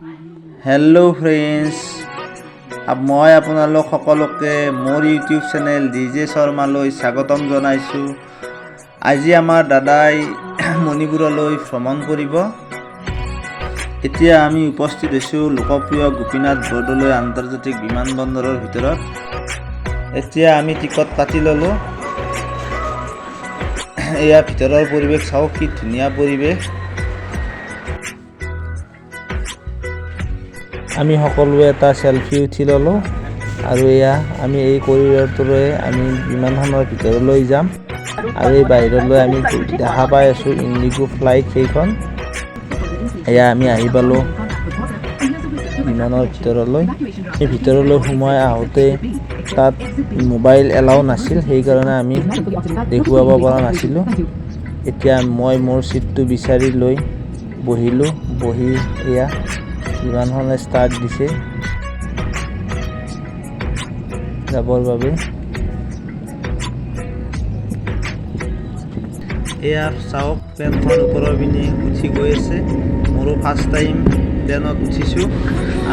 Hello friends, अब मैं आपनालोक सकलोके मोर YouTube channel DJ शर्माলৈ स्वागतम जनाइछु। আজি आमार दादाई मणिपुरলৈ भ्रमण करिब। এতিয়া আমি উপস্থিত হৈছো লোকপ্ৰিয় গোপীনাথ বৰদলৈ আন্তৰ্জাতিক বিমানবন্দৰৰ ভিতৰত। এতিয়া আমি টিকট কাটি ললো। এয়া ভিতৰৰ পৰিৱেশ চাও, কি ধুনীয়া পৰিৱেশ। আমি সকলোৱে এটা সেলফি উঠি ললো আৰু এয়া আমি এই কৰিডৰটোৰে আমি বিমানখনৰ ভিতৰলৈ যাম আৰু এই বাহিৰলৈ আমি দেখা পাই আছো ইণ্ডিগো ফ্লাইট সেইখন। এয়া আমি আহি পালো বিমানৰ ভিতৰলৈ। এই ভিতৰলৈ সোমাই আহোঁতে তাত মোবাইল এলাও নাছিল, সেইকাৰণে আমি দেখুৱাব পৰা নাছিলোঁ। এতিয়া মই মোৰ সিটটো বিচাৰি লৈ বহিলোঁ। বহি এয়া বিমানখনে ষ্টাৰ্ট দিছে যাবৰ বাবে। এয়া চাওক, প্লেনখন ওপৰৰ পিনে উঠি গৈ আছে। মোৰো ফাৰ্ষ্ট টাইম প্লেনত উঠিছোঁ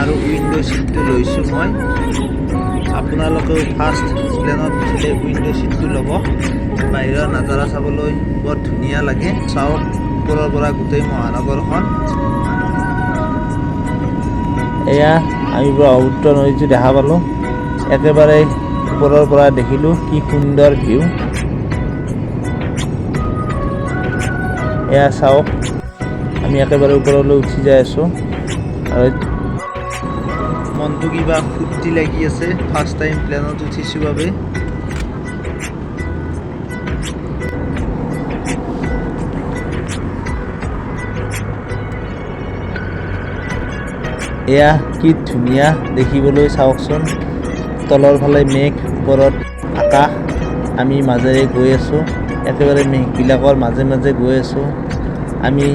আৰু উইণ্ডো ছিটটো লৈছোঁ মই। আপোনালোকেও ফাৰ্ষ্ট প্লেনত উঠিলে উইণ্ডো ছিটটো ল'ব। বাহিৰৰ নাজাৰা চাবলৈ বৰ ধুনীয়া লাগে। চাওক ওপৰৰ পৰা গোটেই মহানগৰখন। এয়া আমি ব্ৰহ্মপুত্ৰ নদীটো দেখা পালোঁ। একেবাৰে ওপৰৰ পৰা দেখিলোঁ কি সুন্দৰ ভিউ। এয়া চাওক, আমি একেবাৰে ওপৰলৈ উঠি যাই আছোঁ আৰু মনটো কিবা ফূৰ্তি লাগি আছে ফাৰ্ষ্ট টাইম প্লেনত উঠিছোঁ বাবে। এয়া কি ধুনীয়া দেখিবলৈ, চাওকচোন। তলৰ ফালে মেঘ, ওপৰত আকাশ। আমি মাজেৰে গৈ আছোঁ, একেবাৰে মেঘবিলাকৰ মাজে মাজে গৈ আছোঁ আমি।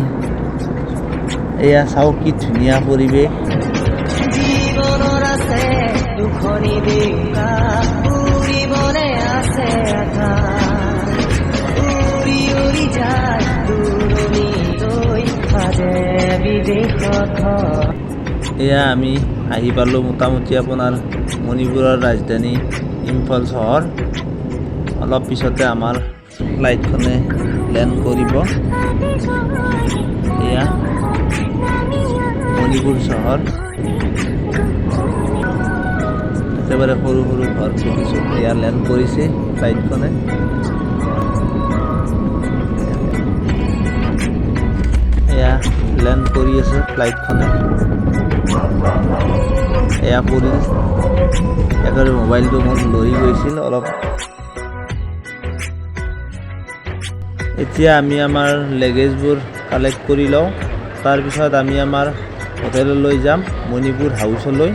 এয়া চাওক কি ধুনীয়া পৰিৱেশ। এয়া আমি আহি পালোঁ মোটামুটি আপোনাৰ মণিপুৰৰ ৰাজধানী ইম্ফল চহৰ। অলপ পিছতে আমাৰ ফ্লাইটখনে লেণ্ড কৰিব। এয়া মণিপুৰ চহৰ। একেবাৰে সৰু সৰু ঘৰ দেখিছোঁ। এয়া লেণ্ড কৰিছে ফ্লাইটখনে। এয়া লেণ্ড কৰি আছে ফ্লাইটখনে। এয়া পৰিল, একেবাৰে মোবাইলটো মোৰ লৰি গৈছিল অলপ। এতিয়া আমি আমাৰ লেগেজবোৰ কালেক্ট কৰি লওঁ। তাৰপিছত আমি আমাৰ হোটেললৈ যাম, মণিপুৰ হাউচলৈ।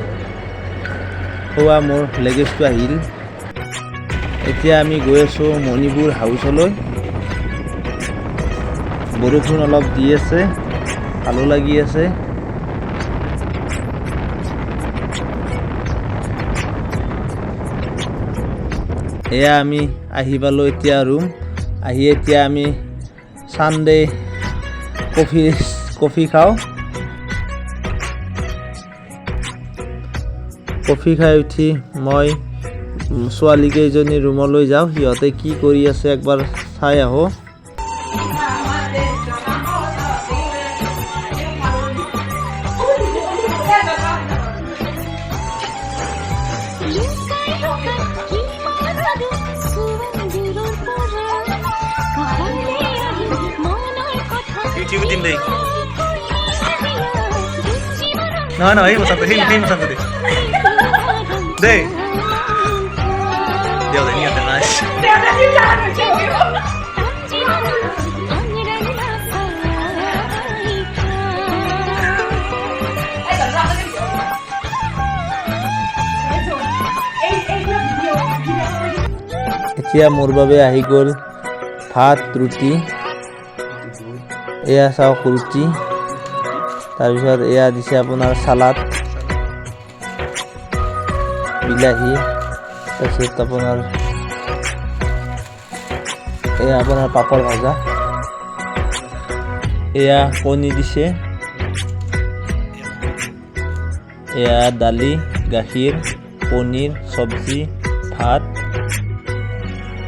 হোৱা মোৰ লেগেজটো আহিল। এতিয়া আমি গৈ আছোঁ মণিপুৰ হাউচলৈ। বৰষুণ অলপ দি আছে, ভালো লাগি আছে। এয়া আমি আহি পালোঁ এতিয়া ৰুম। আহি এতিয়া আমি ছানডে কফি খাওঁ। কফি খাই উঠি মই ছোৱালীকেইজনী ৰুমলৈ যাওঁ। সিহঁতে কি কৰি আছে একবাৰ চাই আহোঁ। ইউটিউব দিম দেই। নহয় নহয়, এই মচানটো সেই মচানটো দেই দেই দিয়ক দেই নিয়তে নাইছ। এতিয়া মোৰ বাবে আহি গ'ল ভাত, ৰুটি। এয়া চাওক ৰুটি, তাৰপিছত এয়া দিছে আপোনাৰ চালাড, বিলাহী, তাৰপিছত আপোনাৰ এয়া আপোনাৰ পাপৰ ভাজা। এয়া কণী দিছে, এয়া দালি, গাখীৰ, পনীৰ, চব্জি, ভাত।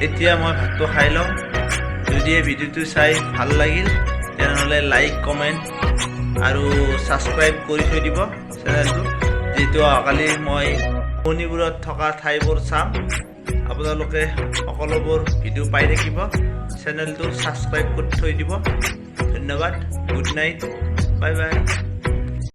এতিয়া মই ভাতটো খাই লওঁ। যদি এই ভিডিঅ'টো চাই ভাল লাগিল তেনেহ'লে লাইক, কমেণ্ট আৰু ছাবস্ক্ৰাইব কৰি থৈ দিব চেনেলটো। যিহেতু অহাকালি মই মণিপুৰত থকা ঠাইবোৰ চাম, আপোনালোকে সকলোবোৰ ভিডিঅ' পাই থাকিব। চেনেলটো ছাবস্ক্ৰাইব কৰি থৈ দিব। ধন্যবাদ। Good night. Bye bye.